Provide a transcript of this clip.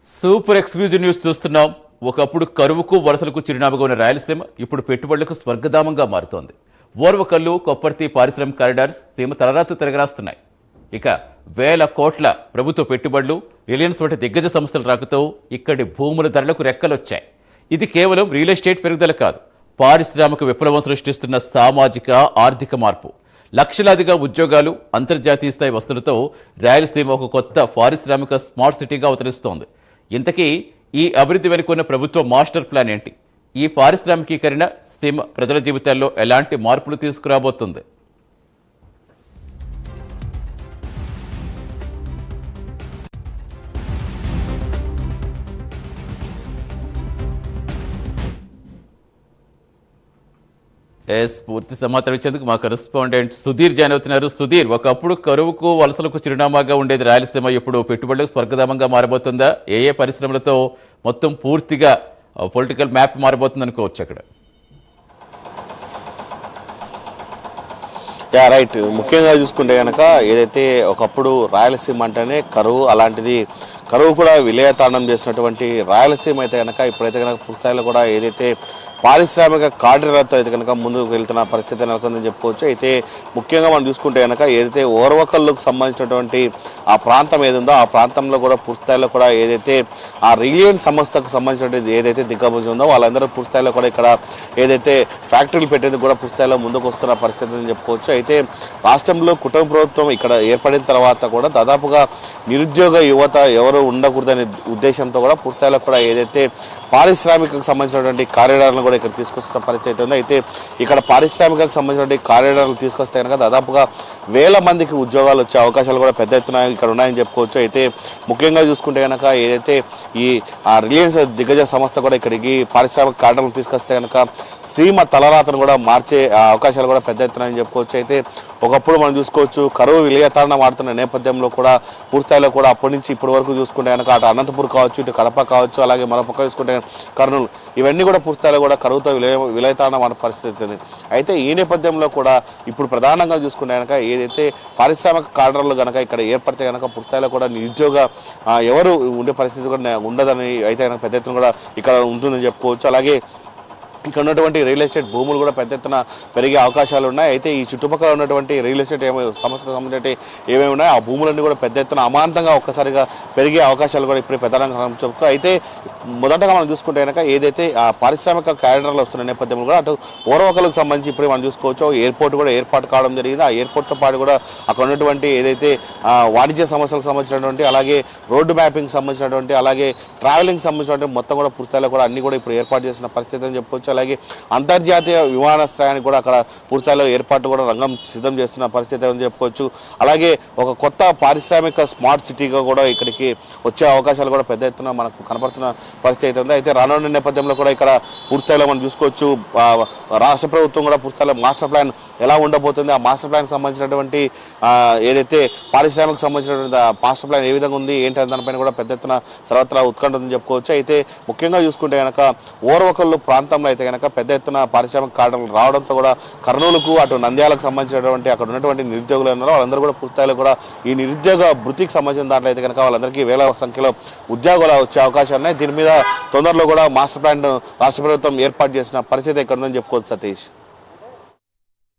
Super exclusive news చూస్తున్నాం. ఒకప్పుడు కరువుకు వలసలకు చిరునామాగా ఉన్న రాయలసీమ ఇప్పుడు పెట్టుబడులకు స్వర్గధామంగా మారుతోంది. ఓర్వకల్లు, కొప్పర్తి పారిశ్రామిక కారిడార్స్ సీమ తలరాతు తిరగరాస్తున్నాయి. ఇక వేల కోట్ల ప్రభుత్వ పెట్టుబడులు, రిలయన్స్ వంటి దిగ్గజ సంస్థల రాకతో ఇక్కడి భూముల ధరలకు రెక్కలొచ్చాయి. ఇది కేవలం రియల్ ఎస్టేట్ పెరుగుదల కాదు, పారిశ్రామిక విప్లవం సృష్టిస్తున్న సామాజిక ఆర్థిక మార్పు. లక్షలాదిగా ఉద్యోగాలు, అంతర్జాతీయ స్థాయి వస్తువులతో రాయలసీమ ఒక కొత్త పారిశ్రామిక స్మార్ట్ సిటీగా అవతరిస్తోంది. ఇంతకీ ఈ అభివృద్ధి వెనుకున్న ప్రభుత్వ మాస్టర్ ప్లాన్ ఏంటి? ఈ పారిశ్రామికీకరణ సీమ ప్రజల జీవితాల్లో ఎలాంటి మార్పులు తీసుకురాబోతుంది? పూర్తి సమాచారం ఇచ్చేందుకు మా కరెస్పాండెంట్ సుధీర్ జాయిన్ అవుతున్నారు. సుధీర్, ఒకప్పుడు కరువుకు వలసలకు చిరునామాగా ఉండేది రాయలసీమ ఇప్పుడు పెట్టుబడులకు స్వర్గధామంగా మారబోతుందా? ఏ పరిశ్రమలతో మొత్తం పూర్తిగా పొలిటికల్ మ్యాప్ మారబోతుంది అనుకోవచ్చు అక్కడ? రైట్. ముఖ్యంగా చూసుకుంటే కనుక ఏదైతే ఒకప్పుడు రాయలసీమ అంటేనే కరువు, అలాంటిది కరువు కూడా విలయతాండం చేసినటువంటి రాయలసీమ అయితే కనుక ఇప్పుడైతే కనుక పుస్తకాలు కూడా ఏదైతే పారిశ్రామిక కారిడార్తో అయితే కనుక ముందుకు వెళ్తున్న పరిస్థితి నెలకొందని చెప్పుకోవచ్చు. అయితే ముఖ్యంగా మనం చూసుకుంటే కనుక ఏదైతే ఓర్వకల్లుకు సంబంధించినటువంటి ఆ ప్రాంతం ఏదుందో ఆ ప్రాంతంలో కూడా పూర్తిస్థాయిలో కూడా ఏదైతే ఆ రిలయన్స్ సంస్థకు సంబంధించినటువంటి ఏదైతే దిగ్గజం ఉందో వాళ్ళందరూ పూర్తిస్థాయిలో కూడా ఇక్కడ ఏదైతే ఫ్యాక్టరీలు పెట్టేందుకు కూడా పూర్తిస్థాయిలో ముందుకు వస్తున్న పరిస్థితి అని చెప్పుకోవచ్చు. అయితే రాష్ట్రంలో కుటుంబ ప్రభుత్వం ఇక్కడ ఏర్పడిన తర్వాత కూడా దాదాపుగా నిరుద్యోగ యువత ఎవరు ఉండకూడదనే ఉద్దేశంతో కూడా పూర్తిస్థాయిలో కూడా ఏదైతే పారిశ్రామికకు సంబంధించినటువంటి కారిడార్లను కూడా ఇక్కడ తీసుకొస్తున్న పరిస్థితి ఉంది. అయితే ఇక్కడ పారిశ్రామికకు సంబంధించినటువంటి కారిడార్లు తీసుకొస్తే కనుక దాదాపుగా వేల మందికి ఉద్యోగాలు వచ్చే అవకాశాలు కూడా పెద్ద ఎత్తున ఇక్కడ ఉన్నాయని చెప్పుకోవచ్చు. అయితే ముఖ్యంగా చూసుకుంటే కనుక ఏదైతే ఈ రిలయన్స్ దిగ్గజ సంస్థ కూడా ఇక్కడికి పారిశ్రామిక కారిడార్లు తీసుకొస్తే కనుక సీమ తలరాతను కూడా మార్చే అవకాశాలు కూడా పెద్ద ఎత్తున అని చెప్పుకోవచ్చు. అయితే ఒకప్పుడు మనం చూసుకోవచ్చు కరువు విలయతాండం మారుతున్న నేపథ్యంలో కూడా పూర్తిస్థాయిలో కూడా అప్పటి నుంచి ఇప్పటి వరకు చూసుకుంటే కనుక అటు అనంతపూర్ కావచ్చు, ఇటు కడప కావచ్చు, అలాగే మరో పక్క చూసుకుంటే కర్నూలు, ఇవన్నీ కూడా పూర్తిస్థాయిలో కూడా కరువుతో విలయతాండం అనే పరిస్థితి ఉంది. అయితే ఈ నేపథ్యంలో కూడా ఇప్పుడు ప్రధానంగా చూసుకుంటే కనుక ఏదైతే పారిశ్రామిక కారిడార్లు కనుక ఇక్కడ ఏర్పడితే కనుక పూర్తిస్థాయిలో కూడా నిరుద్యోగ ఎవరు ఉండే పరిస్థితి కూడా ఉండదని అయితే కనుక పెద్ద ఎత్తున కూడా ఇక్కడ ఉంటుందని చెప్పుకోవచ్చు. అలాగే ఇక్కడ ఉన్నటువంటి రియల్ ఎస్టేట్ భూములు కూడా పెద్ద ఎత్తున పెరిగే అవకాశాలు ఉన్నాయి. అయితే ఈ చుట్టుపక్కల ఉన్నటువంటి రియల్ ఎస్టేట్ సమస్యకు సంబంధించి ఏమేమి ఉన్నాయో ఆ భూములన్నీ కూడా పెద్ద ఎత్తున అమాంతంగా ఒక్కసారిగా పెరిగే అవకాశాలు కూడా ఇప్పుడు ప్రధానంగా చెప్పుకో. అయితే మొదటగా మనం చూసుకుంటే కనుక ఏదైతే ఆ పారిశ్రామిక కారిడార్లు వస్తున్న నేపథ్యంలో కూడా అటు ఓర్వకల్లుకు సంబంధించి ఇప్పుడు మనం చూసుకోవచ్చు ఎయిర్పోర్ట్ కూడా ఏర్పాటు కావడం జరిగింది. ఆ ఎయిర్పోర్ట్తో పాటు కూడా అక్కడ ఉన్నటువంటి ఏదైతే వాణిజ్య సమస్యలకు సంబంధించినటువంటి, అలాగే రోడ్డు మ్యాపింగ్ సంబంధించినటువంటి, అలాగే ట్రావెలింగ్ సంబంధించినటువంటి మొత్తం కూడా పూర్తిస్థాయిలో కూడా అన్ని కూడా ఇప్పుడు ఏర్పాటు చేసిన పరిస్థితి అని చెప్పుకోవచ్చు. అలాగే అంతర్జాతీయ విమానాశ్రయానికి కూడా అక్కడ పూర్తిస్థాయిలో ఏర్పాటు కూడా రంగం సిద్ధం చేస్తున్న పరిస్థితి అని చెప్పుకోవచ్చు. అలాగే ఒక కొత్త పారిశ్రామిక స్మార్ట్ సిటీగా కూడా ఇక్కడికి వచ్చే అవకాశాలు కూడా పెద్ద ఎత్తున మనకు కనపడుతున్న పరిస్థితి అయితే ఉంది. అయితే రానున్న నేపథ్యంలో కూడా ఇక్కడ పూర్తిస్థాయిలో మనం చూసుకోవచ్చు రాష్ట్ర ప్రభుత్వం కూడా పూర్తిస్థాయిలో మాస్టర్ ప్లాన్ ఎలా ఉండబోతుంది, ఆ మాస్టర్ ప్లాన్కి సంబంధించినటువంటి ఏదైతే పారిశ్రామిక సంబంధించినటువంటి మాస్టర్ ప్లాన్ ఏ విధంగా ఉంది ఏంటి అనే దానిపైన కూడా పెద్ద ఎత్తున సర్వత్రా ఉత్కంఠ ఉందని చెప్పుకోవచ్చు. అయితే ముఖ్యంగా చూసుకుంటే కనుక ఓర్వకల్లు ప్రాంతంలో అయితే కనుక పెద్ద ఎత్తున పారిశ్రామిక కారిడార్లు రావడంతో కూడా కర్నూలుకు, అటు నంద్యాలకు సంబంధించినటువంటి అక్కడ ఉన్నటువంటి నిరుద్యోగులు ఉన్నారో వాళ్ళందరూ కూడా పూర్తిస్థాయిలో కూడా ఈ నిరుద్యోగ వృత్తికి సంబంధించిన దాంట్లో అయితే కనుక వాళ్ళందరికీ వేల సంఖ్యలో ఉద్యోగాలు వచ్చే అవకాశాలు ఉన్నాయి. దీని మీద తొందరలో కూడా మాస్టర్ ప్లాన్ రాష్ట్ర ప్రభుత్వం ఏర్పాటు చేసిన పరిస్థితి ఎక్కడ ఉందని చెప్పుకోవచ్చు సతీష్.